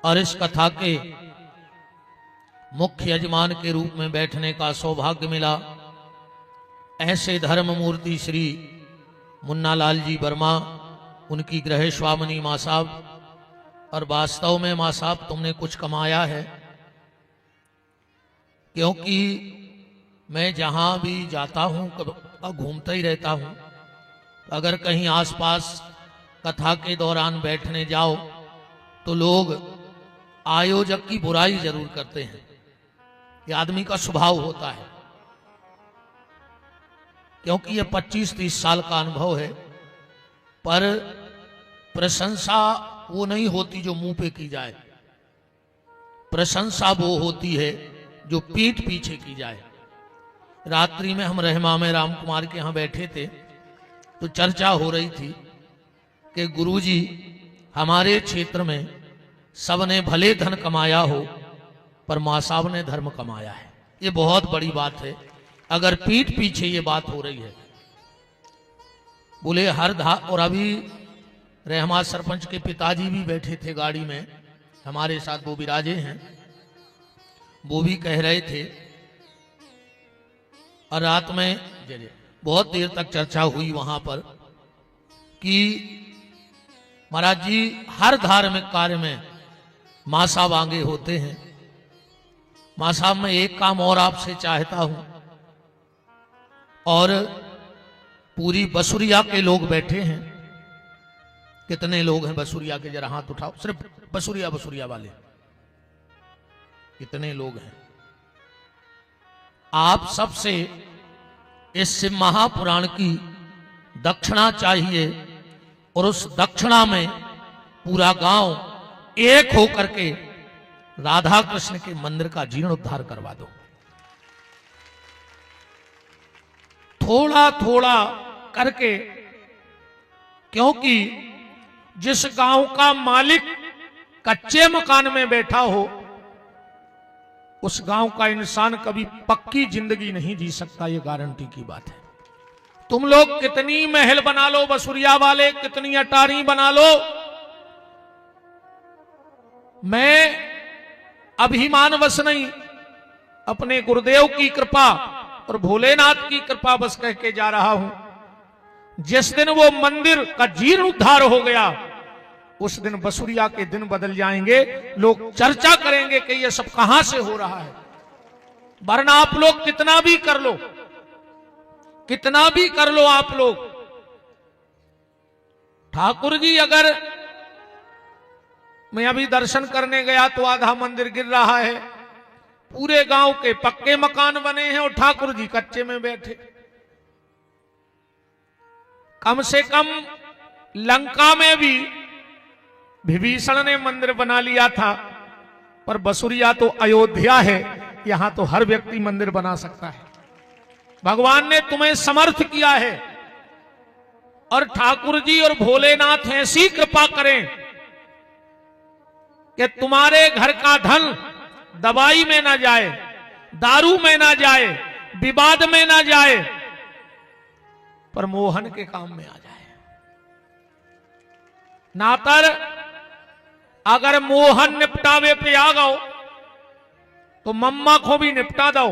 और इस कथा के मुख्य यजमान के रूप में बैठने का सौभाग्य मिला। ऐसे धर्म मूर्ति श्री मुन्नालाल जी वर्मा, उनकी गृह स्वामिनी माँ साहब। और वास्तव में माँ साहब तुमने कुछ कमाया है, क्योंकि मैं जहां भी जाता हूं घूमता ही रहता हूं। अगर कहीं आसपास कथा के दौरान बैठने जाओ तो लोग आयोजक की बुराई जरूर करते हैं। ये आदमी का स्वभाव होता है, क्योंकि ये 25-30 साल का अनुभव है। पर प्रशंसा वो नहीं होती जो मुंह पे की जाए, प्रशंसा वो होती है जो पीठ पीछे की जाए। रात्रि में हम रहमा में राम कुमार के यहां बैठे थे तो चर्चा हो रही थी कि गुरुजी हमारे क्षेत्र में सबने भले धन कमाया हो पर मां साहब ने धर्म कमाया है। ये बहुत बड़ी बात है अगर पीठ पीछे ये बात हो रही है। बोले और अभी रहमा सरपंच के पिताजी भी बैठे थे गाड़ी में हमारे साथ, वो विराजे हैं, वो भी कह रहे थे। और रात में बहुत देर तक चर्चा हुई वहां पर कि महाराज जी हर धार्मिक कार्य में मां साहब आगे होते हैं। मां साहब मैं एक काम और आपसे चाहता हूं, और पूरी बसुरिया के लोग बैठे हैं। कितने लोग हैं बसुरिया के, जरा हाथ उठाओ, सिर्फ बसुरिया वाले कितने लोग हैं। आप सबसे इस महापुराण की दक्षिणा चाहिए, और उस दक्षिणा में पूरा गांव एक होकर के राधा कृष्ण के मंदिर का जीर्णोद्धार करवा दो। थोड़ा थोड़ा करके, क्योंकि जिस गांव का मालिक कच्चे मकान में बैठा हो उस गांव का इंसान कभी पक्की जिंदगी नहीं जी सकता, ये गारंटी की बात है। तुम लोग कितनी महल बना लो बसुरिया वाले, कितनी अटारी बना लो, मैं अभिमानवश नहीं, अपने गुरुदेव की कृपा और भोलेनाथ की कृपा बस कह के जा रहा हूं। जिस दिन वो मंदिर का जीर्णोद्धार हो गया उस दिन बसुरिया के दिन बदल जाएंगे। लोग चर्चा करेंगे कि ये सब कहां से हो रहा है। वरना आप लोग कितना भी कर लो, कितना भी कर लो आप लोग, ठाकुर जी अगर मैं अभी दर्शन करने गया तो आधा मंदिर गिर रहा है, पूरे गांव के पक्के मकान बने हैं और ठाकुर जी कच्चे में बैठे। कम से कम लंका में भी विभीषण ने मंदिर बना लिया था, पर बसुरिया तो अयोध्या है, यहां तो हर व्यक्ति मंदिर बना सकता है। भगवान ने तुम्हें समर्थ किया है, और ठाकुर जी और भोलेनाथ ऐसी कृपा करें कि तुम्हारे घर का धन दवाई में ना जाए, दारू में ना जाए, विवाद में ना जाए, पर मोहन के काम में आ जाए। नातर अगर मोहन निपटावे पे आ गओ तो मम्मा को भी निपटा दो।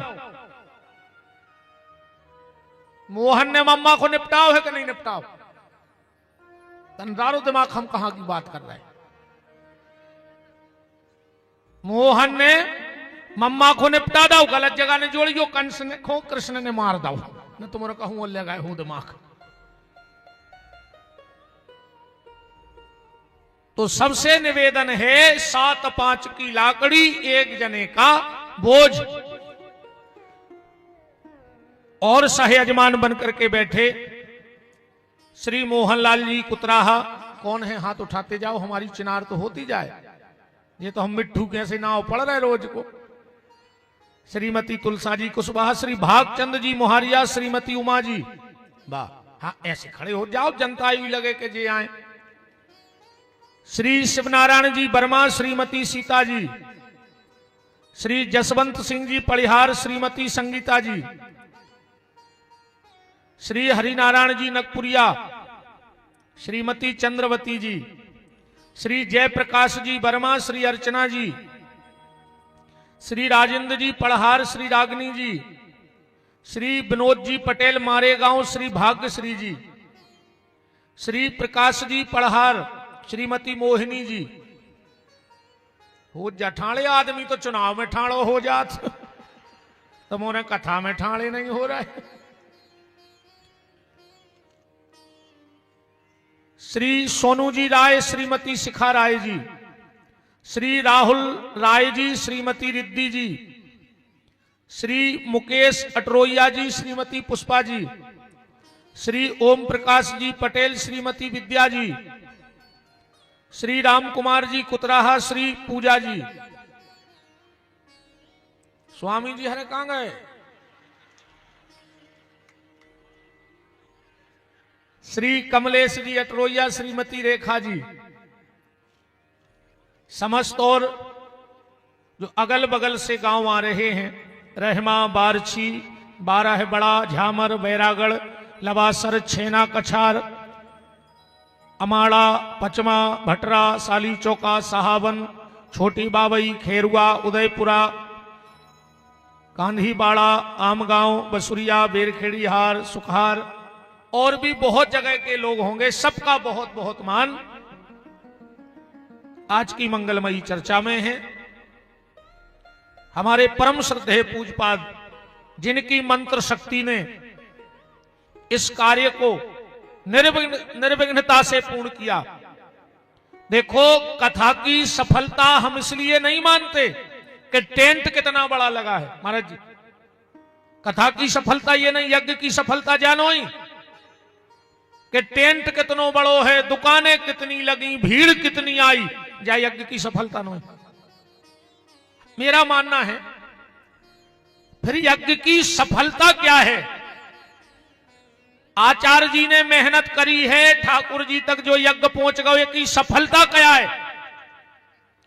मोहन ने मम्मा को निपटाओ है कि नहीं निपटाओ? तंदारो दिमाग हम कहां की बात कर रहे हैं। मोहन ने मम्मा को निपटा दो, गलत जगह ने जोड़ियो, कंस ने खो कृष्ण ने मार दो, न तुम्हारा कहूं लगाए हूं दिमाग। तो सबसे निवेदन है 7-5 की लाकड़ी एक जने का बोझ। और सहयजमान बनकर के बैठे श्री मोहनलाल जी कुतराहा, कौन है हाथ उठाते जाओ, हमारी चिनार तो होती जाए। ये तो हम मिट्ठू कैसे नाव पढ़ रहे रोज को। श्रीमती तुलसा जी कुशवाहा, श्री भागचंद जी मोहारिया, श्रीमती उमा जी, वाह, हाँ ऐसे खड़े हो जाओ, जनता यूं लगे कि जे आए। श्री शिवनारायण जी वर्मा, श्रीमती सीता जी, श्री जसवंत सिंह जी परिहार, श्रीमती संगीता जी, श्री हरिनारायण जी नगपुरिया, श्रीमती चंद्रवती जी, श्री जयप्रकाश जी वर्मा, श्री अर्चना जी, श्री राजेंद्र जी पढ़हार, श्री रागनी जी, श्री विनोद जी पटेल मारेगांव, श्री भाग्यश्री जी, श्री प्रकाश जी पढ़हार, श्रीमती मोहिनी जी। हो जा ठाणे आदमी तो चुनाव में ठाणो हो जात, तो मोने कथा में ठाणे नहीं हो रहा है। श्री सोनू जी राय, श्रीमती शिखा राय जी, श्री राहुल राय जी, श्रीमती रिद्धि जी, श्री मुकेश अटरोइया जी, श्रीमती पुष्पा जी, श्री ओम प्रकाश जी पटेल, श्रीमती विद्या जी, श्री राम कुमार जी कुतराहा, श्री पूजा जी। स्वामी जी हरे कहां गए? श्री कमलेश जी अटरोइया, श्रीमती रेखा जी। समस्त और जो अगल बगल से गांव आ रहे हैं, रहमा, बारछी, बारह बड़ा, झामर, बैरागढ़, लबासर, छेना, कछार, अमाड़ा, पचमा, भटरा, साली चौका, सहावन, छोटी बावई, खेरुआ, उदयपुरा, कांधीबाड़ा, आमगांव, बसुरिया, बेरखेड़ी हार, सुखार और भी बहुत जगह के लोग होंगे। सबका बहुत बहुत मान आज की मंगलमयी चर्चा में है। हमारे परम श्रद्धेय पूजपाद जिनकी मंत्र शक्ति ने इस कार्य को निर्विघ्नता से पूर्ण किया। देखो, कथा की सफलता हम इसलिए नहीं मानते कि टेंट कितना बड़ा लगा है। महाराज जी, कथा की सफलता ये नहीं, यज्ञ की सफलता जानो ही कि टेंट कितनो बड़ो है, दुकानें कितनी लगी, भीड़ कितनी आई, या यज्ञ की सफलता नहीं। मेरा मानना है फिर यज्ञ की सफलता क्या है? आचार्य जी ने मेहनत करी है, ठाकुर जी तक जो यज्ञ पहुंच गए, की सफलता क्या है?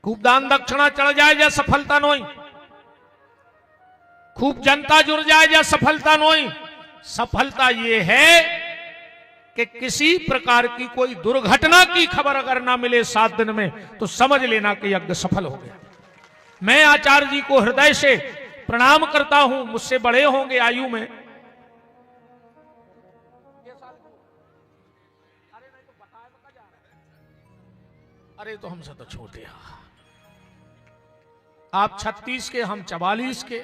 खूब दान दक्षिणा चढ़ जाए या सफलता नहीं? खूब जनता जुड़ जाए या सफलता नहीं? सफलता यह है कि किसी प्रकार की कोई दुर्घटना की खबर अगर ना मिले 7 दिन में, तो समझ लेना कि यज्ञ सफल हो गया। मैं आचार्य जी को हृदय से प्रणाम करता हूं। मुझसे बड़े होंगे आयु में, अरे तो हमसे तो छोटे हैं। आप 36 के, हम 44 के।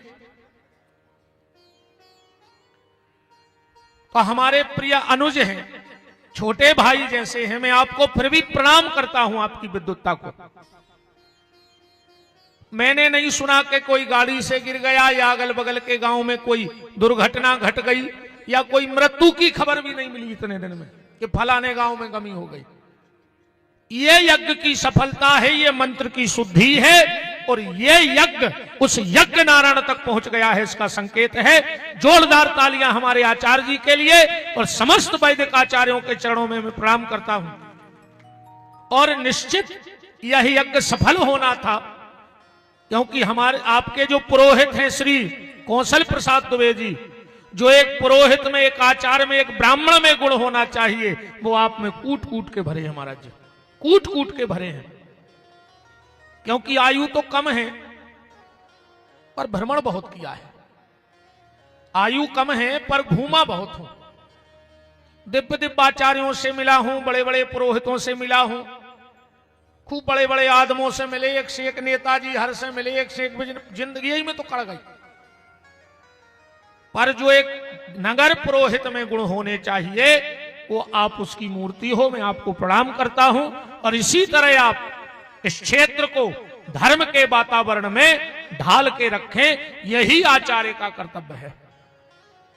तो हमारे प्रिय अनुज हैं, छोटे भाई जैसे हैं। मैं आपको फिर भी प्रणाम करता हूं, आपकी विद्वत्ता को। मैंने नहीं सुना कि कोई गाड़ी से गिर गया या अगल बगल के गांव में कोई दुर्घटना घट गई या कोई मृत्यु की खबर भी नहीं मिली इतने दिन में कि फलाने गांव में गमी हो गई। ये यज्ञ की सफलता है, ये मंत्र की शुद्धि है, और ये यज्ञ उस यज्ञ नारायण तक पहुंच गया है, इसका संकेत है। जोरदार तालियां हमारे आचार्य जी के लिए और समस्त वैदिक आचार्यों के चरणों में मैं प्रणाम करता हूं। और निश्चित यह यज्ञ सफल होना था, क्योंकि हमारे आपके जो पुरोहित हैं श्री कौशल प्रसाद दुबे जी, जो एक पुरोहित में, एक आचार्य में, एक ब्राह्मण में गुण होना चाहिए, वो आप में कूट कूट के भरे हैं महाराज जी, कूट कूट के भरे हैं। क्योंकि आयु तो कम है पर भ्रमण बहुत किया है। आयु कम है पर घूमा बहुत हूं, दिव्य दिव्य आचार्यों से मिला हूं, बड़े बड़े पुरोहितों से मिला हूं, खूब बड़े बड़े आदमों से मिले, एक से एक नेताजी हर से मिले, एक से एक जिंदगी ही में तो कड़ गई। पर जो एक नगर पुरोहित में गुण होने चाहिए, वो आप उसकी मूर्ति हो। मैं आपको प्रणाम करता हूं। और इसी तरह आप इस क्षेत्र को धर्म के वातावरण में ढाल के रखें, यही आचार्य का कर्तव्य है।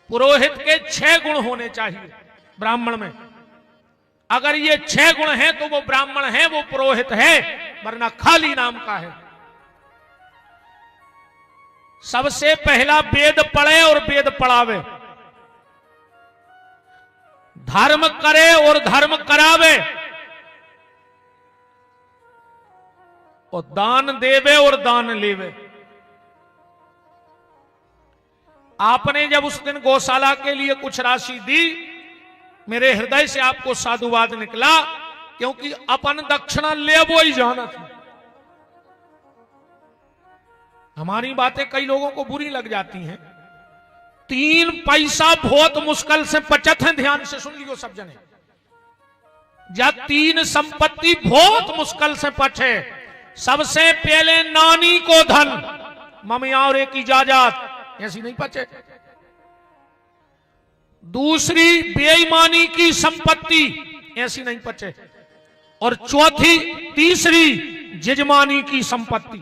पुरोहित के 6 गुण होने चाहिए ब्राह्मण में। अगर ये 6 गुण हैं तो वो ब्राह्मण है, वो पुरोहित है, वरना खाली नाम का है। सबसे पहला वेद पढ़े और वेद पढ़ावे, धर्म करे और धर्म करावे, और दान देवे और दान लेवे। आपने जब उस दिन गौशाला के लिए कुछ राशि दी, मेरे हृदय से आपको साधुवाद निकला क्योंकि अपन दक्षिणा ले वो ही जाना था। हमारी बातें कई लोगों को बुरी लग जाती हैं। 3 पैसा बहुत मुश्किल से बचत है, ध्यान से सुन लियो सब जने। या 3 संपत्ति बहुत मुश्किल से बचे। सबसे पहले नानी को धन, मम्मी और एक इजाजत, ऐसी नहीं बचे। दूसरी बेईमानी की संपत्ति, ऐसी नहीं बचे। और तीसरी जजमानी की संपत्ति।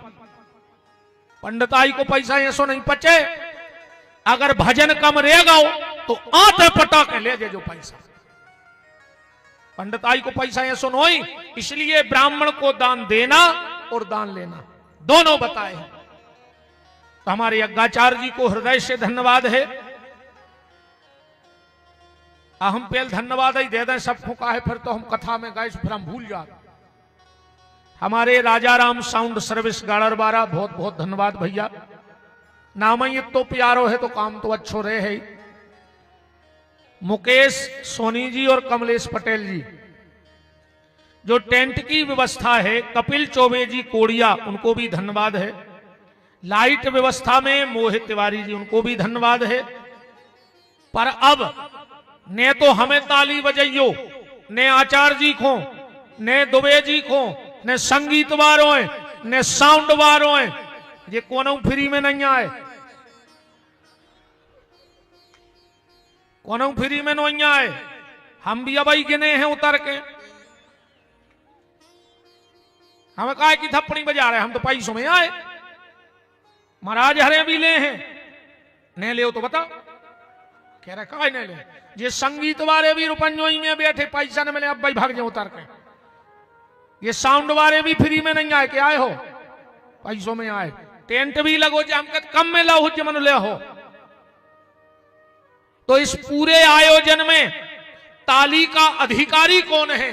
पंडिताई को पैसा ऐसो नहीं बचे। अगर भजन कम रहेगा तो आते पटा के ले जो पैसा। पंडिताई को पैसा ऐसो नहीं। इसलिए ब्राह्मण को दान देना और दान लेना दोनों बताए हैं। तो हमारे यज्ञाचार्य जी को हृदय से धन्यवाद है। हम पहले धन्यवाद ही दे दें सबको का है, फिर तो हम कथा में गए फिर हम भूल जाते। हमारे राजा राम साउंड सर्विस गाड़रबारा, बहुत बहुत धन्यवाद भैया। नाम ही तो प्यारो है तो काम तो अच्छो रहे है। मुकेश सोनी जी और कमलेश पटेल जी, जो टेंट की व्यवस्था है, कपिल चौबे जी कोड़िया, उनको भी धन्यवाद है। लाइट व्यवस्था में मोहित तिवारी जी, उनको भी धन्यवाद है। पर अब ने तो हमें ताली बजाइयो, ने आचार्य जी को, ने दुबे जी को, ने संगीत वालों है, ने साउंड वालों है, ये कोनो फ्री में नहीं आए। कोनो फ्री में नहीं आए। हम भी अब ही गिने हैं उतर के। हमें कहा कि थप्पड़ी बजा रहे, हम तो पैसों में आए। महाराज हरे भी ले हैं, ने ले तो बता। कह रहे कहा नहीं ले। ये संगीत वाले भी रुपंजोई में बैठे, पैसा न मिले, अब भाई भाग जाए उतर के। ये साउंड वाले भी फ्री में नहीं आए, क्या आए हो, पैसों में आए। टेंट भी लगो जो हम कम में लो मन ले हो। तो इस पूरे आयोजन में ताली का अधिकारी कौन है?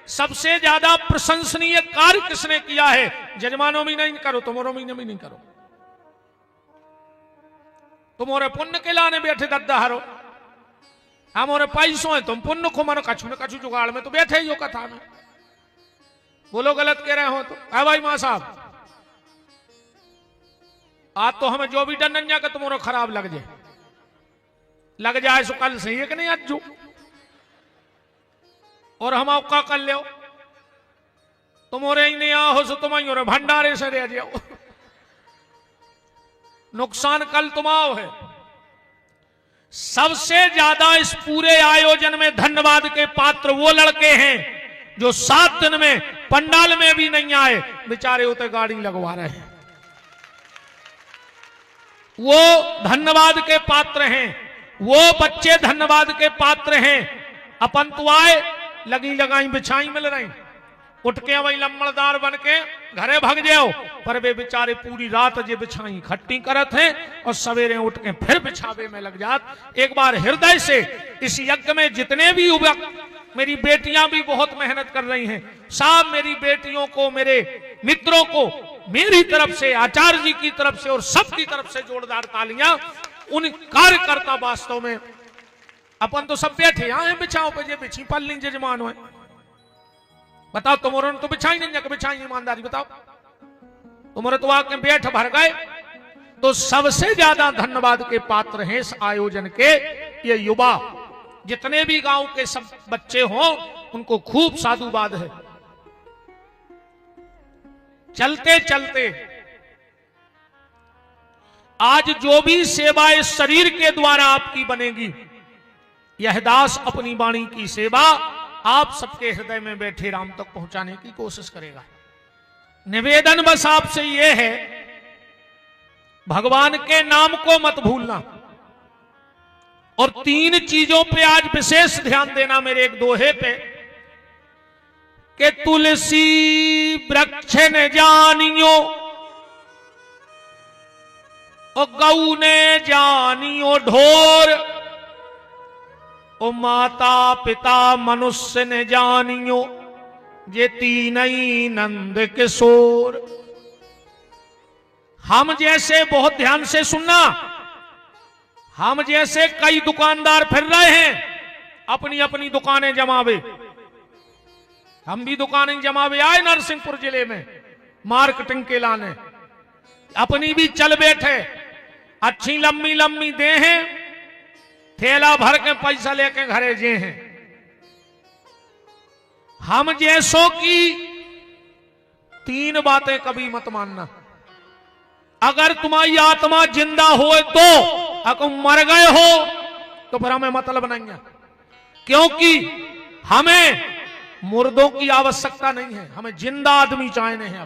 सबसे ज्यादा प्रशंसनीय कार्य किसने किया है? जजमानों में नहीं करो, तुम्हारों में नहीं करो। तुम्हारे पुण्य के लाने बैठे दद्दा हरो, हमारे पैसों है, तुम पुण्य को मनो कछु न कछु जुगाड़ में तो बैठे ही हो कथा में। बोलो गलत कह रहे हो तो है भाई मां साहब। आज तो हमें जो भी डर नन्या का तुम्हारा खराब लग जाए सो कल से एक नहीं अज्जू। और हम आपका कर ले तुम्हारे ही नहीं आओ सो तुम और भंडारे से रह जाओ। नुकसान कल तुम आओ है। सबसे ज्यादा इस पूरे आयोजन में धन्यवाद के पात्र वो लड़के हैं जो 7 दिन में पंडाल में भी नहीं आए, बेचारे उते गाड़ी लगवा रहे हैं। वो धन्यवाद के पात्र हैं। वो बच्चे धन्यवाद के पात्र हैं। अपन तो आए, लगी लगाई बिछाई मिल रही, उठ के वही लम्बड़दार बन के घरे भाग जाओ। पर वे बेचारे पूरी रात जे बिछाई खट्टी करत हैं और सवेरे उठ के फिर बिछावे में लग जात। एक बार हृदय से इस यज्ञ में जितने भी युवक, मेरी बेटियां भी बहुत मेहनत कर रही हैं, सब मेरी बेटियों को, मेरे मित्रों को मेरी तरफ से, आचार्य जी की तरफ से और सबकी तरफ से जोरदार तालियां। उन कार्यकर्ता वास्तव में अपन तो सब बैठे आए बिछाओ पे, जे बिछी पल नहीं जजमान हुए। बताओ तुम्हारे तो बिछाई नहीं, बिछाई ईमानदारी बताओ। तुम्हारे तो आके बैठ भर गए। तो सबसे ज्यादा धन्यवाद के पात्र हैं इस आयोजन के ये युवा। जितने भी गांव के सब बच्चे हों उनको खूब साधुवाद है। चलते चलते आज जो भी सेवा इस शरीर के द्वारा आपकी बनेगी, यह दास अपनी वाणी की सेवा आप सबके हृदय में बैठे राम तक पहुंचाने की कोशिश करेगा। निवेदन बस आपसे यह है, भगवान के नाम को मत भूलना और 3 चीजों पे आज विशेष ध्यान देना मेरे एक दोहे पे, कि तुलसी वृक्ष ने जानियो और गऊ ने जानियो ढोर, ओ माता पिता मनुष्य ने जानियो ये 3 नंद किशोर। हम जैसे, बहुत ध्यान से सुनना, हम जैसे कई दुकानदार फिर रहे हैं अपनी अपनी दुकानें जमावे। हम भी दुकानें जमावे आए नरसिंहपुर जिले में मार्केटिंग के लाने, अपनी भी चल बैठे, अच्छी लंबी लंबी दे हैं, थैला भर के पैसा लेके घरे जे हैं। हम जैसों की 3 बातें कभी मत मानना। अगर तुम्हारी आत्मा जिंदा हो तो, अगर मर गए हो तो फिर हमें मतलब नहीं है, क्योंकि हमें मुर्दों की आवश्यकता नहीं है, हमें जिंदा आदमी चाहने हैं।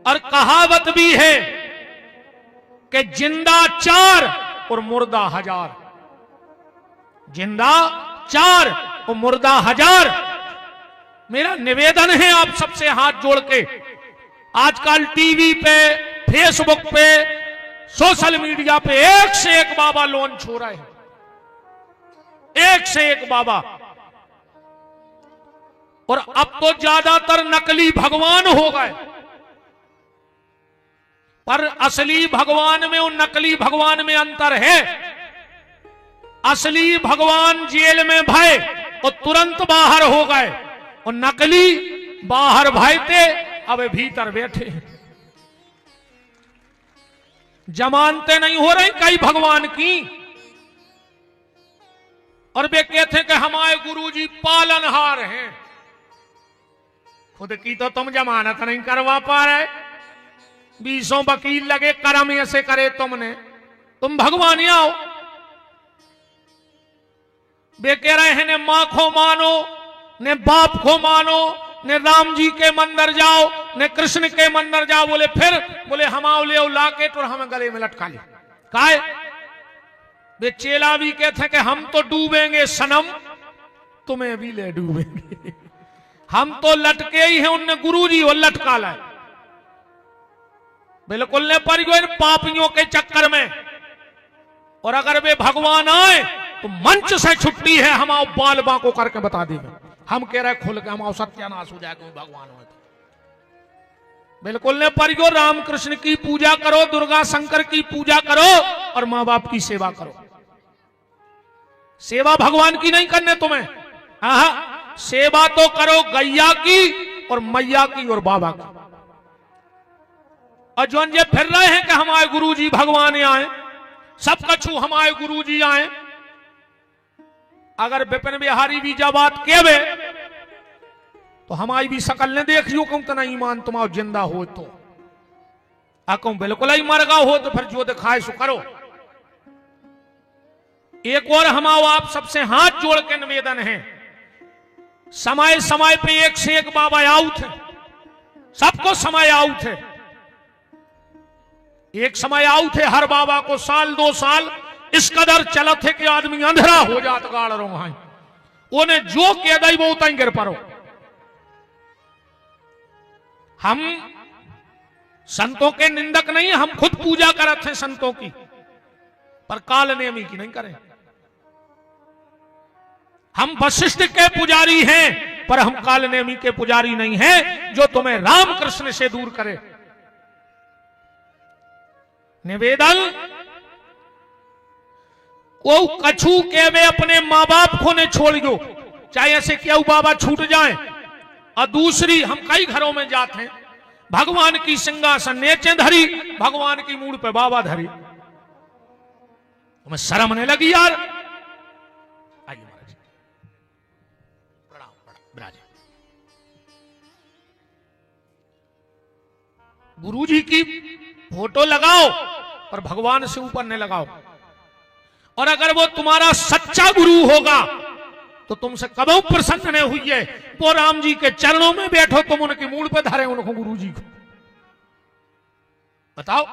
और कहावत भी है कि जिंदा 4 और मुर्दा 1000, जिंदा 4 और मुर्दा 1000। मेरा निवेदन है आप सबसे हाथ जोड़ के, आजकल टीवी पे, फेसबुक पे, सोशल मीडिया पे एक से एक बाबा लोन छो रहे हैं, एक से एक बाबा। और अब तो ज्यादातर नकली भगवान हो गए, पर असली भगवान में और नकली भगवान में अंतर है। असली भगवान जेल में भय और तुरंत बाहर हो गए, और नकली बाहर भय थे अब भीतर बैठे हैं। जमानते नहीं हो रही कई भगवान की, और वे कहते हैं कि हमारे गुरुजी पालनहार हैं। खुद की तो तुम जमानत नहीं करवा पा रहे, 20 वकील लगे, कर्म ऐसे करे तुमने, तुम भगवान आओ। वे कह रहे हैं ने मां को मानो, ने बाप को मानो, ने राम जी के मंदिर जाओ, ने कृष्ण के मंदिर जाओ। बोले फिर, बोले हम आओ ले लाकेट और हमें गले में लटका ले। काहे? वे चेला भी कहते कि हम तो डूबेंगे सनम, तुम्हें भी ले डूबेंगे। हम तो लटके ही हैं, उनने गुरुजी और लटका लाए। बिल्कुल ने पड़ गए पापियों के चक्कर में। और अगर वे भगवान आए तो मंच से छुट्टी है, हम आओ बाल बांको करके बता देंगे। हम कह रहे खुल के हम आओ सत्यानाश हो जाएगा भगवान हो तो। बिल्कुल ने पड़ गए रामकृष्ण की पूजा करो, दुर्गा शंकर की पूजा करो और मां बाप की सेवा करो। सेवा भगवान की नहीं करने तुम्हें, सेवा तो करो गैया की और मैया की और बाबा की। और जो ये फिर रहे हैं कि हमारे गुरुजी भगवान आए, सब कछु हमारे गुरुजी आए। अगर विपिन बिहारी भी जब बात केवे तो हमारी भी शकल ने देखियो कहूं तो नहीं ईमान तुम्हारा जिंदा हो तो, कहूं बिल्कुल ही मर गया हो तो फिर जो दिखाए सो करो। एक और हमारा आप सबसे हाथ जोड़ के निवेदन है, समय समय पे एक से एक बाबा आउट है, सबको समय आउट है। एक समय आउट है हर बाबा को, 1-2 साल इस कदर चलत है कि आदमी अंधेरा हो जाता गाड़ रो है। उन्हें जो कह दई वो उतई गिर पड़ो। हम संतों के निंदक नहीं, हम खुद पूजा करते हैं संतों की, पर काल नेमी की नहीं करें। हम वशिष्ठ के पुजारी हैं, पर हम काल नेमी के पुजारी नहीं हैं जो तुम्हें राम कृष्ण से दूर करे। निवेदन, वो कछु के वे अपने मां बाप को ने छोड़ दो, चाहे ऐसे क्या बाबा छूट जाए। और दूसरी, हम कई घरों में जाते हैं, भगवान की सिंहासन नीचे धरी, भगवान की मूड पे बाबा धरी। तुम्हें शर्म नहीं लगी यार? आइए महाराज, प्रणाम विराज। गुरुजी की फोटो लगाओ और भगवान से ऊपर न लगाओ। और अगर वो तुम्हारा सच्चा गुरु होगा तो तुमसे कबू प्रसन्न नहीं हुई है। वो राम जी के चरणों में बैठो, तुम उनकी मूड पे धरे उनको, गुरु जी को। बताओ,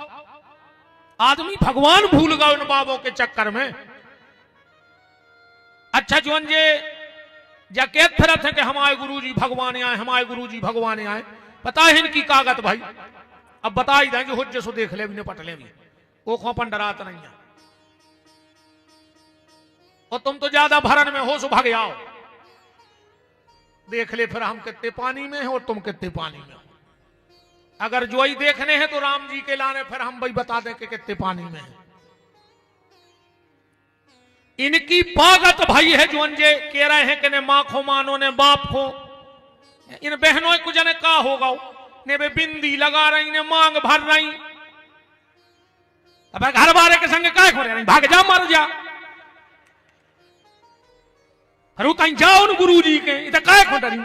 आदमी भगवान भूल गया उन बाबों के चक्कर में। अच्छा जो ये जकेत फिरत है कि हमारे गुरु जी भगवान आए, हमारे गुरु जी भगवान आए। पता है इनकी कागत भाई, अब बता ही देंगे, हुज्जे सो देख ले भी, पट ले भी, वो खोपन डरात नहीं है। और तुम तो ज्यादा भरन में हो, सो भाग आओ, देख ले फिर हम कितने पानी में हैं और तुम कितने पानी में हो। अगर जो ही देखने हैं तो राम जी के लाने, फिर हम भाई बता दें कि कितने पानी में हैं। इनकी पागत भाई है जो अंजे कह रहे हैं कि ने मां को मानो, ने बाप को, इन बहनों को जने का होगा ने बे बिंदी लगा रही ने मांग भर रही, अब घर वाले के संग काय खो रही, भाग जा मर जा हरू ताई जाओ न गुरु जी के इधर काय खो रही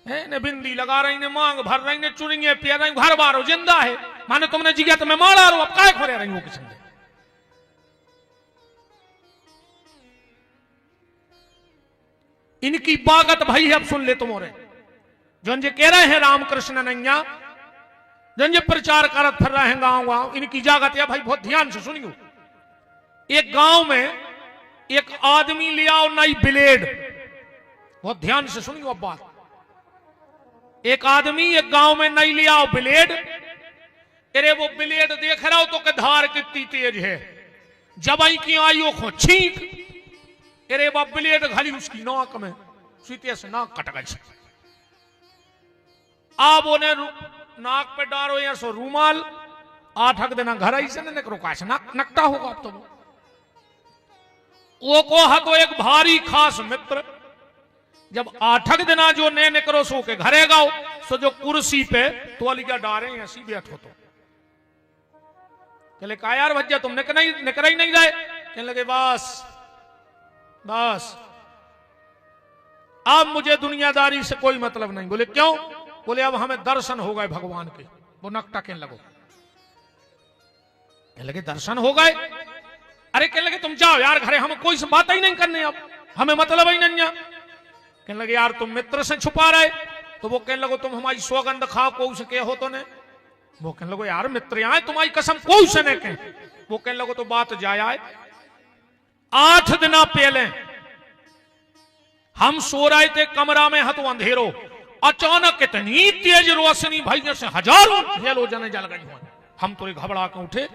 है, ने बिंदी लगा रही ने मांग भर रही ने चुनिए पिया रही, घर बारो जिंदा है माने तुमने जिया तो मैं मारा रू, अब काय खो रही हो किसी ने। इनकी बागत भाई है, अब सुन ले तुम्हारे जो जे कह रहे हैं रामकृष्ण नैया, जो जे प्रचार करत फिर रहे हैं गांव गांव, इनकी जागत है भाई, बहुत ध्यान से सुनियो। एक गांव में एक आदमी ले आओ नई ब्लेड, बहुत ध्यान से सुनियो अब बात। एक आदमी एक गांव में नई ले आओ ब्लेड, अरे वो ब्लेड देख रहा हो तो के धार कितनी तेज है, जब आई की आयो खो छींक, अरे वो ब्लेड घाली उसकी नाक में, सीते से नाक कट गई। अब उन्हें नाक पे डारो या सो रूमाल, 8 दिन घर आई से निकरो काश नकटा होगा अब तो वो को हा तो एक भारी खास मित्र, जब 8 दिना जो ने निकरो सो के घरे गाओ, सो जो कुर्सी पे तोलिया डारे ऐसी बैठो तो चले का यार भज्जा तुम निकल ही नहीं गए, कहने लगे बस बस अब मुझे दुनियादारी से कोई मतलब नहीं। बोले क्यों? बोले अब हमें दर्शन हो गए भगवान के। वो नकटा कहने लगो, कहने लगे दर्शन हो गए, अरे कहने लगे तुम जाओ यार घरे, हम कोई बात ही नहीं करने, अब हमें मतलब ही नहीं। कहने लगे यार तुम मित्र से छुपा रहे, तो वो कहने लगो तुम हमारी सौगंध खाओ को से कहो तो ने, वो कहने लगो यार मित्र आए तुम्हारी कसम को से ने कहे, वो कहने लगो तो बात जाए आए। 8 दिन पहले हम सो रहे थे कमरा में, हतो अंधेरो, अचानक इतनी तेज रोशनी भाई जैसे हजारों हेलो जने जल गई हो। हम तो घबरा के उठे,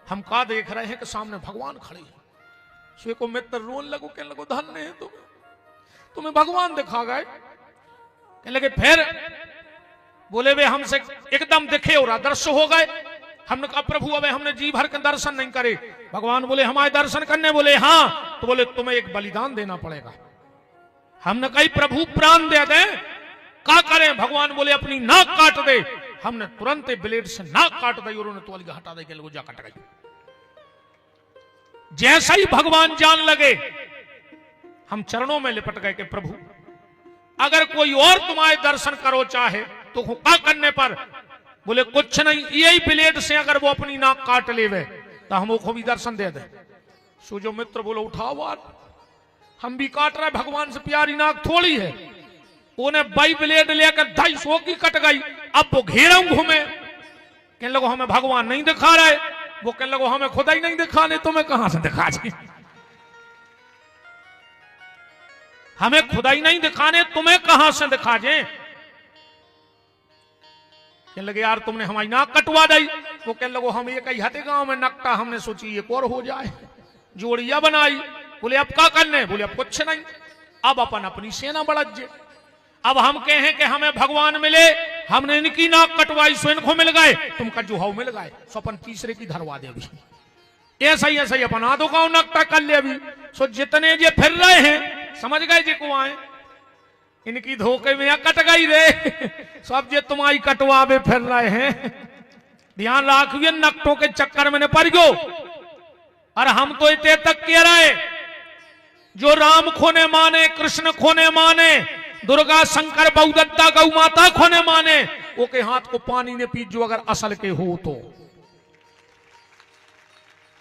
हम का देख रहे हैं कि सामने भगवान खड़े हैं। सो को मित्र रोन लगो, कहने लगो धन्य है तुम्हें भगवान दिखा गए। कहने लगे फिर? बोले वे हमसे एकदम दिखे और आदर्श हो गए। हमने कहा प्रभु अब हमने जी भर के दर्शन नहीं करे। भगवान बोले हमारे दर्शन करने? बोले हाँ। तो बोले तुम्हें एक बलिदान देना पड़ेगा। हमने कही प्रभु प्राण दे दे, क्या करें? भगवान बोले अपनी नाक काट दे। हमने तुरंत ब्लेड से नाक काट दी और उन्हें तोलिया हटा दे के लोग जा कट गई। जैसा ही भगवान जान लगे, हम चरणों में लिपट गए कि प्रभु अगर कोई और तुम्हारे दर्शन करो चाहे तो क्या करने पर? बोले कुछ नहीं, यही ब्लेड से अगर वो अपनी नाक काट लेवे तो हम वो भी दर्शन दे दे। सो जो मित्र बोलो उठाओ बात, हम भी काट रहे, भगवान से प्यारी नाक थोड़ी है। उन्हें बाई ब्लेड लेकर 250 की कट गई। अब वो घेरा घूमे, कहने लगो हमें भगवान नहीं दिखा रहे। वो कहने लगो हमें खुदा ही नहीं दिखाने, तुम्हें कहां से दिखा जी? हमें खुदा ही नहीं दिखाने, तुम्हें कहां से दिखा जे? कहने लगे यार तुमने हमारी नाक कटवा दी। वो कहने लगो हम ये कही हते गांव में नकटा, हमने सोची एक और हो जाए, जोड़िया बनाई। बोले अब क्या करने? बोले अब कुछ नहीं, अब अपन अपनी सेना बढ़त जे। अब हम कहें कि हमें भगवान मिले, हमने इनकी नाक कटवाई सो इनको मिल गए, तुम कजुहाव मिल गए, सो अपन तीसरे की धरवा दे। अभी ऐसा ही अपन आधो गांव नकटा कर ले। अभी सो जितने जे फिर रहे हैं समझ गए जे को आए, इनकी धोखे में कट गई रे। सब जे तुम्हारी कटवावे फिर रहे हैं, ध्यान रखिए नकटों के चक्कर में न पड़ गयो। और हम तो इतने तक कह रहे, जो राम खोने माने, कृष्ण खोने माने, दुर्गा शंकर बहुदत्ता गौ माता खोने माने, वो के हाथ को पानी ने पी जो अगर असल के हो तो।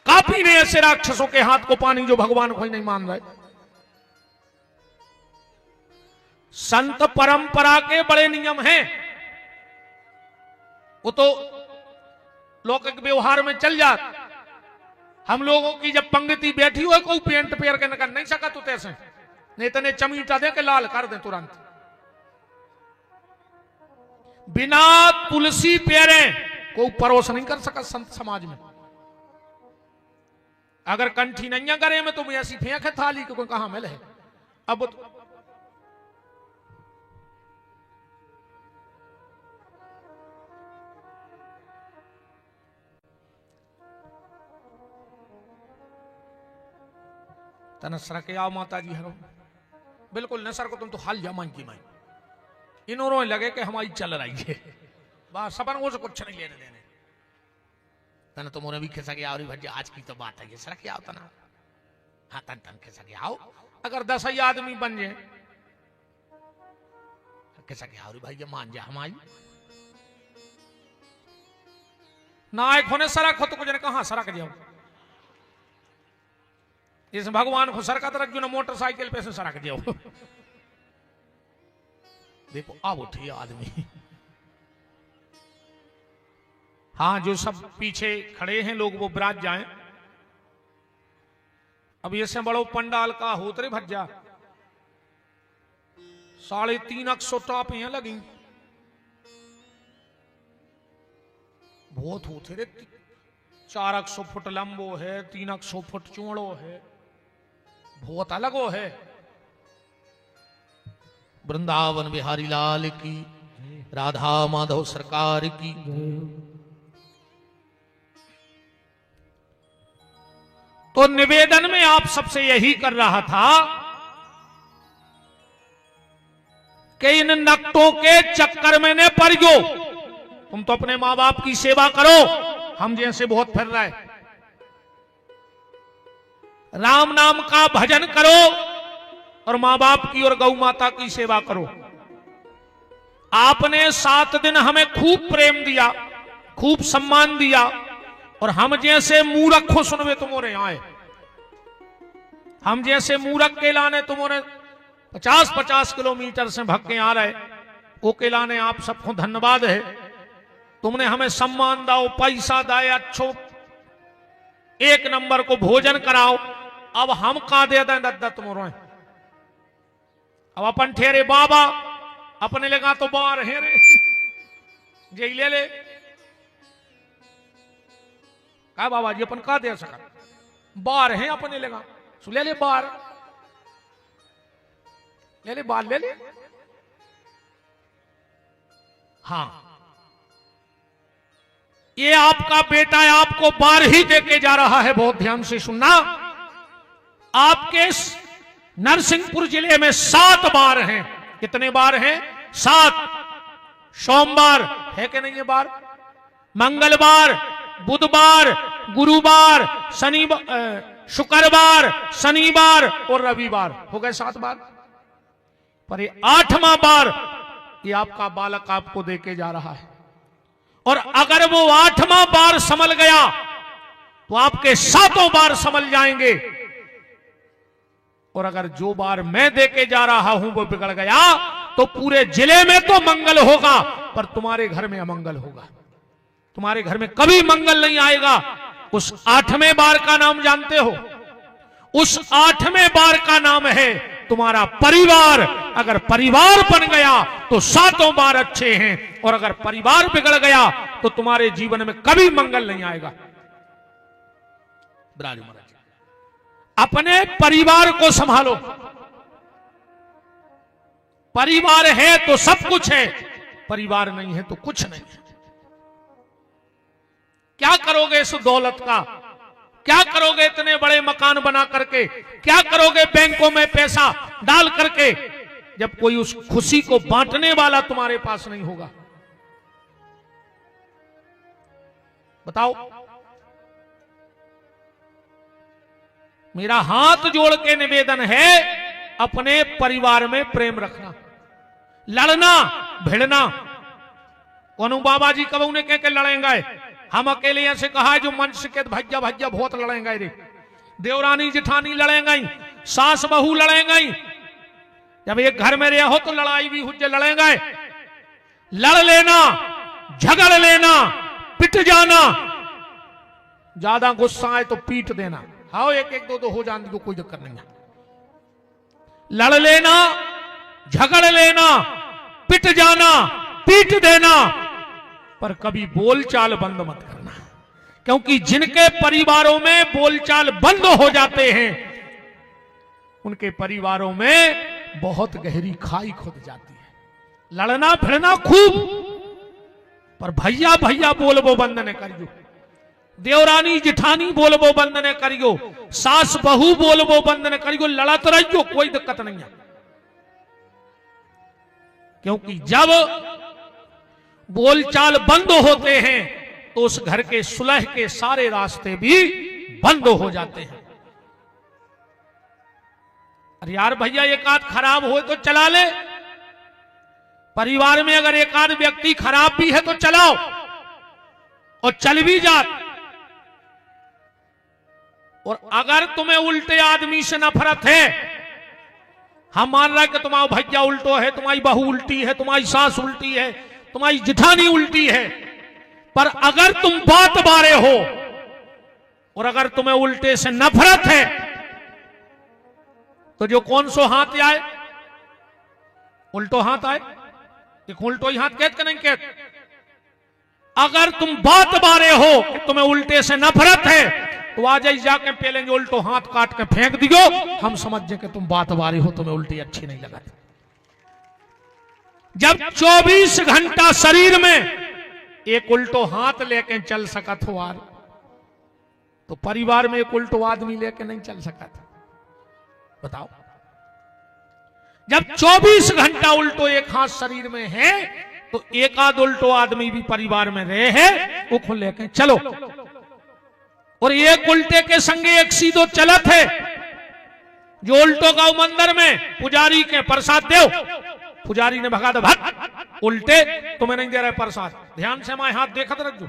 काफी ने ऐसे राक्षसों के हाथ को पानी जो भगवान को ही नहीं मान रहे। संत परंपरा के बड़े नियम हैं, वो तो लौकिक व्यवहार में चल जात। हम लोगों की जब पंक्ति बैठी हो, कोई पेंट पेर के निकल नहीं सका तो तैसे नहीं तने चमीटा दे के लाल कर दे तुरंत। बिना तुलसी पेरे कोई परोस नहीं कर सका संत समाज में। अगर कंठी नहीं करे में तुम ऐसी फेंक है थाली को कहां मिले है। अब तनसरा के आओ माता जी हरो बिल्कुल न सर को तुम तो हाल जमा की माई इन्होंने लगे कि हमारी चल रही है बस सपन वो से कुछ नहीं लेने देने तन तो मोने भी खिसा गया और भज्जा आज की तो बात है ये सर क्या होता ना हाँ तन तन खिसा गया आओ अगर 10 ही आदमी बन जाए खिसा गया और भाई ये मान जा हमारी नायक होने सरक हो तो कुछ ने कहा सरक जाओ इस भगवान को सरका तरक जो ना मोटरसाइकिल पे से सरक जाओ देखो अब उठिए आदमी हाँ जो सब पीछे खड़े हैं लोग वो विराज जाएं अब ये से बड़ो पंडाल का होतरे भज्जा 350 टापियां लगी बहुत होते रे 400 फुट लंबो है 300 फुट चौड़ो है बहुत अलग हो है वृंदावन बिहारी लाल की राधा माधव सरकार की तो निवेदन में आप सबसे यही कर रहा था कि इन नक्तों के चक्कर में ने पड़ गयो तुम तो अपने मां बाप की सेवा करो हम जैसे बहुत फिर रहे राम नाम का भजन करो और मां बाप की और गौ माता की सेवा करो आपने 7 दिन हमें खूब प्रेम दिया खूब सम्मान दिया और हम जैसे मूर्ख को सुनवे तुम्हारे आए हम जैसे मूर्ख के लाने तुम्हारे 50-50 किलोमीटर से भक्के आ रहे वो के लाने आप सबको धन्यवाद है तुमने हमें सम्मान दाओ पैसा दाए अच्छो 1 नंबर को भोजन कराओ अब हम का दे दें दद्दा तुम्हारे अब अपन ठेरे बाबा अपने लगा तो बाहर है रे जे ले ले का बाबा जी अपन का दे सका बाहर है अपने लगा सु ले ले बाहर ले ले हाँ ये आपका बेटा है आपको बार ही देके जा रहा है बहुत ध्यान से सुनना आपके नरसिंहपुर जिले में 7 बार हैं कितने बार हैं 7 सोमवार है कि नहीं ये बार मंगलवार बुधवार गुरुवार शनिवार शुक्रवार शनिवार और रविवार हो गए 7 बार पर ये 8वां बार ये आपका बालक आपको देके जा रहा है और अगर वो 8वां बार संभल गया तो आपके 7 बार संभल जाएंगे और अगर जो बार मैं देके जा रहा हूं वो बिगड़ गया तो पूरे जिले में तो मंगल होगा पर तुम्हारे घर में अमंगल होगा तुम्हारे घर में कभी मंगल नहीं आएगा उस 8वें बार का नाम जानते हो उस 8वें बार का नाम है तुम्हारा परिवार अगर परिवार बन गया तो 7 बार अच्छे हैं और अगर परिवार बिगड़ गया तो तुम्हारे जीवन में कभी मंगल नहीं आएगा ब्राज महाराज अपने परिवार को संभालो परिवार है तो सब कुछ है परिवार नहीं है तो कुछ नहीं है क्या करोगे इस दौलत का क्या करोगे इतने बड़े मकान बना करके क्या करोगे बैंकों में पैसा डाल करके जब कोई उस खुशी को बांटने वाला तुम्हारे पास नहीं होगा बताओ मेरा हाथ जोड़ के निवेदन है अपने परिवार में प्रेम रखना लड़ना भिड़ना कौन बाबा जी कब उन्हें कह के लड़ेंगे हम अकेले ऐसे कहा है जो मंच के भज्जा भज्जा बहुत लड़ेंगे रे देवरानी जिठानी लड़ेंगे सास बहू लड़ेंगे जब एक घर में रहो तो लड़ाई भी हुज्जे लड़ेंगे लड़ लेना झगड़ लेना पिट जाना ज्यादा गुस्सा आए तो पीट देना हाँ एक एक दो हो जाने को कोई दिक्कत नहीं है लड़ लेना झगड़ लेना पिट जाना पीट देना पर कभी बोलचाल बंद मत करना क्योंकि जिनके परिवारों में बोलचाल बंद हो जाते हैं उनके परिवारों में बहुत गहरी खाई खुद जाती है लड़ना भिड़ना खूब पर भैया भैया बोलबो बंद न करियो देवरानी जिठानी बोलबो बंद न करियो सास बहू बोलबो बंद न करियो लड़त रहियो कोई दिक्कत नहीं है क्योंकि जब बोलचाल बंद होते हैं तो उस घर के सुलह के सारे रास्ते भी बंद हो जाते हैं। अरे यार भैया, एक आध खराब हो तो चला ले। परिवार में अगर एक आध व्यक्ति खराब भी है तो चलाओ और चल भी जात। और अगर तुम्हें उल्टे आदमी से नफरत है, हम मान रहे कि तुम्हारा भैया उल्टो है, तुम्हारी बहू उल्टी है, तुम्हारी सास उल्टी है, तुम्हारी जिठानी उल्टी है, पर अगर तुम बात बारे हो और अगर तुम्हें उल्टे से नफरत है तो जो कौन सो हाथ आए, उल्टो हाथ आए, एक उल्टो ही हाथ कहते कि नहीं कहते। अगर तुम बात बारे हो कि तुम्हें उल्टे से नफरत है तो आज ही जाके पहले उल्टो हाथ काट के फेंक दियो, हम समझ जाए कि तुम बात बारे हो, तुम्हें उल्टी अच्छी नहीं लगा। जब 24 घंटा शरीर में एक उल्टो हाथ लेके चल सकत हो यार, तो परिवार में एक उल्टो आदमी लेके नहीं चल सकता। बताओ, जब 24 घंटा उल्टो एक हाथ शरीर में है तो एक आध उल्टो आदमी भी परिवार में रहे है, वो खुद लेके चलो। और एक उल्टे के संगे एक सीधो चलत है, जो उल्टो का मंदिर में पुजारी के प्रसाद दो, पुजारी ने भगा दो, भग उल्टे, तुम्हें नहीं दे रहे प्रसाद, ध्यान से हमारे हाथ देखत रखो।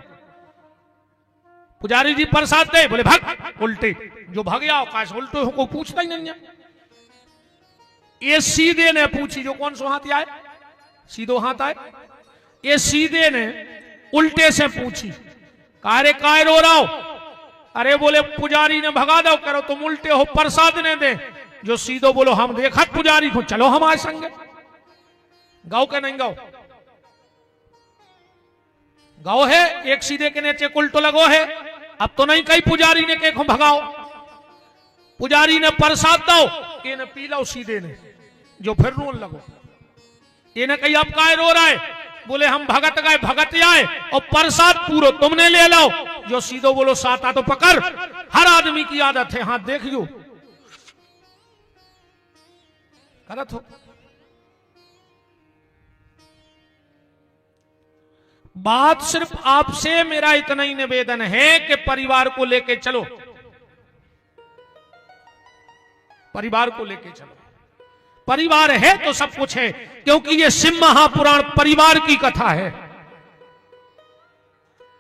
पुजारी जी प्रसाद दे, बोले भग उल्टे, जो भग जाओ कैसे उल्टे हो, कोई पूछता ही नहीं है। ये सीधे ने पूछी, जो कौन सो हाथ आए, सीधो हाथ आए, ये सीधे ने उल्टे से पूछी, कारे काय रो रहा हो? अरे बोले पुजारी ने भगा दो, करो तुम उल्टे हो, प्रसाद ने दे। जो सीधो बोलो, हम देखा पुजारी को, चलो हमारे संग। गाओ के नहीं गाओ? गाओ है, एक सीधे के नीचे उल्टो लगो है। अब तो नहीं कहीं पुजारी ने के भगाओ, पुजारी ने प्रसाद दो, ये ने पी लो सीधे ने, जो फिर रोन लगो। ये ने कही अब काय रो रहा है? बोले हम भगत गए, भगत आए और प्रसाद पूरो तुमने ले लो। जो सीधो बोलो साता तो पकड़, हर आदमी की आदत है, हाथ देख लो गलत हो। बात सिर्फ आपसे मेरा इतना ही निवेदन है कि परिवार को लेके चलो, परिवार को लेके चलो। परिवार है तो सब कुछ है, क्योंकि ये शिव महापुराण परिवार की कथा है।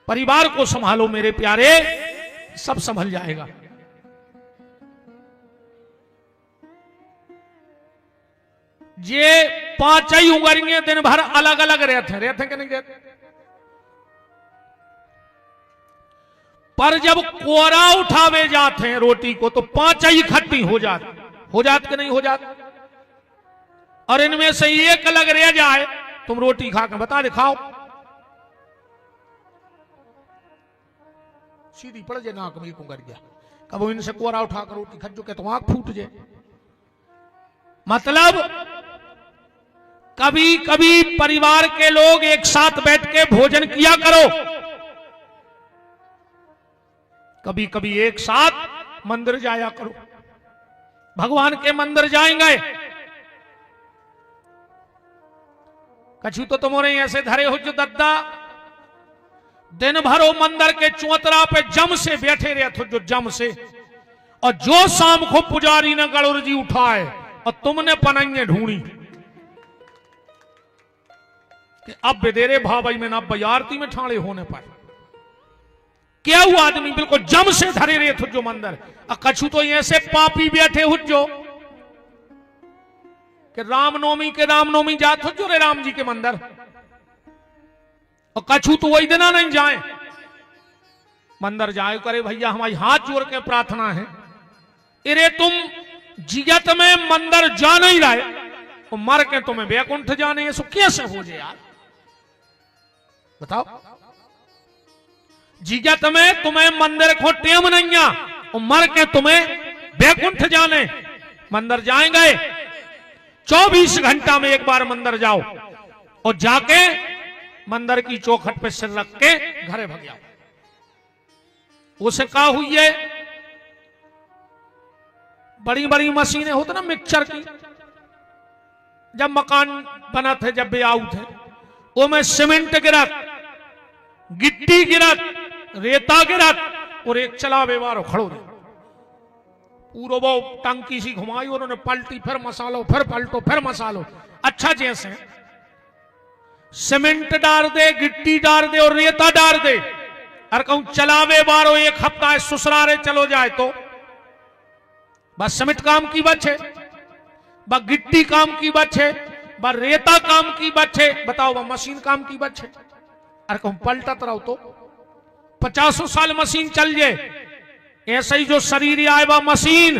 परिवार को संभालो मेरे प्यारे, सब संभल जाएगा। ये पांच ही उंगलियां दिन भर अलग अलग रहते कि नहीं रहते? पर जब कोरा उठावे जाते हैं रोटी को तो पांच ही इकट्ठी हो जात कि नहीं हो जात? और इनमें से एक अलग रह जाए, तुम रोटी खा के बता दिखाओ, सीधी पड़ जाए नाक में कुंगर गया। कब इनसे कोरा उठाकर रोटी खा के तो आंख फूट जाए। मतलब कभी कभी परिवार के लोग एक साथ बैठ के भोजन किया करो, कभी कभी एक साथ मंदिर जाया करो। भगवान के मंदिर जाएंगे, कछु तो तुम्हारे ऐसे धरे हो जो दद्दा दिन भरो मंदिर के चौतरा पे जम से बैठे रहे थे, जो जम से, और जो शाम को पुजारी ने गणुर जी उठाए और तुमने पनाइए ढूंढी कि अब बेदेरे भाई में ना बयारती में ठाणे होने पाए। क्या हुआ? आदमी बिल्कुल जम से धरे रहे थे जो मंदिर, और कछु तो ऐसे पापी बैठे हो जो कि रामनवमी जात हो जो रे राम जी के मंदिर, और कछु तो वही दिना नहीं जाए मंदिर जाए करे। भैया हमारी हाथ जोड़ के प्रार्थना है, अरे तुम जिगत में मंदिर जा नहीं रहे तो मर के तुम्हें बैकुंठ जाने हैं, सो कैसे हो जाए यार बताओ? जिगत में तुम्हें मंदिर को टेम नहीं आ और मर के तुम्हें बैकुंठ जाने। मंदिर जाएंगे 24 घंटा में एक बार मंदिर जाओ और जाके मंदिर की चौखट पे सिर रख के घरे भाग जाओ। उसे कहा हुई है, बड़ी बड़ी मशीनें होती ना मिक्सचर की, जब मकान बना थे, जब भी आऊ थे, वो में सीमेंट गिरत, गिट्टी गिरत, रेता गिरत, और एक चलावे वारो खड़ो रहे। पूरा वो टंकी सी घुमाई, उन्होंने पलटी, फिर मसालो, फिर पलटो, फिर मसालो। अच्छा, जैसे सीमेंट डाल दे, गिट्टी डाल दे और रेता डाल दे, और कहूं चलावे बारो एक हफ्ता है ससुरारे चलो जाए तो बस सीमेंट काम की बचे, बस गिट्टी काम की बचे, बस रेता काम की बचे, बताओ वह मशीन काम की बचे। अरे कहूं पलटत रहो तो 50 साल मशीन चल जाए। ऐसा ही जो शरीर आए वह मशीन,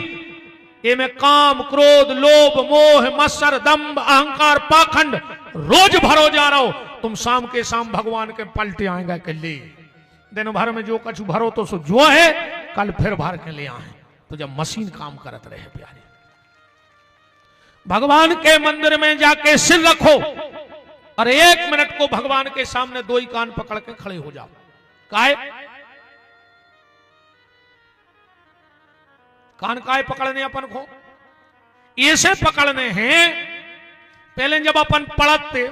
ये में काम, क्रोध, लोभ, मोह, मत्सर, दंभ, अहंकार, पाखंड रोज भरो जा रहा हो। तुम शाम के शाम भगवान के पलटे आएगा के ले, दिन भर में जो कछु भरो तो सो जो है कल फिर भर के ले आए। तो जब मशीन काम करत रहे प्यारे, भगवान के मंदिर में जाके सिर रखो और 1 मिनट को भगवान के सामने 2 ही कान पकड़ के खड़े हो जाओ। काहे कान काय पकड़ने अपन को? ऐसे पकड़ने हैं। पहले जब अपन पढ़ते